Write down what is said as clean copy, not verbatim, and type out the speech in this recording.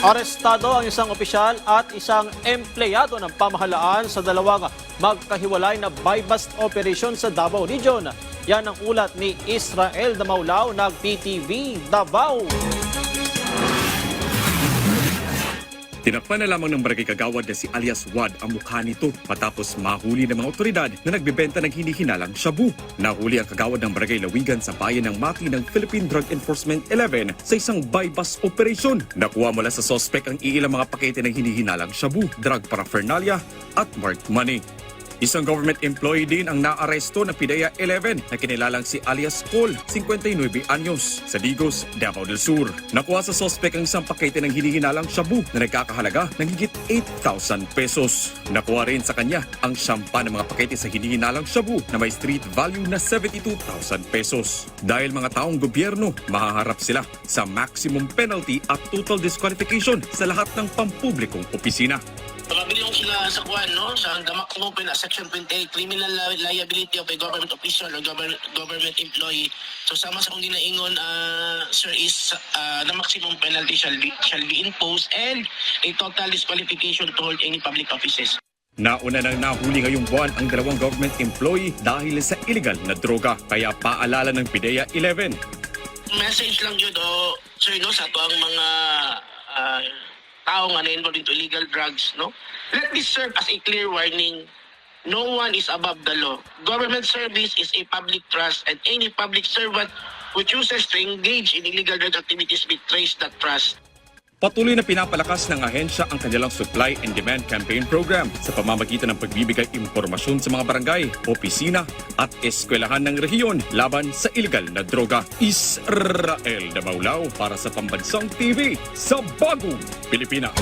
Arestado ang isang opisyal at isang empleyado ng pamahalaan sa dalawang magkahiwalay na buy-bust operation sa Davao Region. Yan ang ulat ni Israel Damaulao ng PTV Davao. Tinakpan na lamang ng barangay kagawad na si alias Wad ang mukha nito matapos mahuli ng mga otoridad na nagbebenta ng hinihinalang shabu. Nahuli ang kagawad ng barangay Lawigan sa bayan ng Mati ng Philippine Drug Enforcement 11 sa isang buy-bust operation. Nakuha mula sa sospek ang iilang mga pakete ng hinihinalang shabu, drug paraphernalia at marked money. Isang government employee din ang naaresto ng PIDEA 11 na kinilalang si alias Cole, 59 anyos, sa Digos, Davao del Sur. Nakuha sa sospek ang isang pakete ng hinihinalang shabu na nagkakahalaga ng higit 8,000 pesos. Nakuha rin sa kanya ang syampa ng mga pakete sa hinihinalang shabu na may street value na 72,000 pesos. Dahil mga taong gobyerno, mahaharap sila sa maximum penalty at total disqualification sa lahat ng pampublikong opisina. Pagkabiling sila sa kuwan, no? Sa gamak open at Section 28, criminal liability of a government official or government employee. So sama sa kung ginaingon, sir, is the maximum penalty shall be imposed and a total disqualification to hold any public offices. Nauna nang nahuli ngayong buwan ang dalawang government employee dahil sa illegal na droga. Kaya paalala ng PIDEA 11. Message lang yun, sir, no? Sa ito ang mga tao nga na-involved into illegal drugs, no? Let this serve as a clear warning. No one is above the law. Government service is a public trust, and any public servant who chooses to engage in illegal drug activities betrays that trust. Patuloy na pinapalakas ng ahensya ang kanilang Supply and Demand Campaign Program sa pamamagitan ng pagbibigay impormasyon sa mga barangay, opisina at eskwelahan ng rehiyon laban sa illegal na droga. Israel Damaulao para sa Pambansang TV sa Bagong Pilipinas.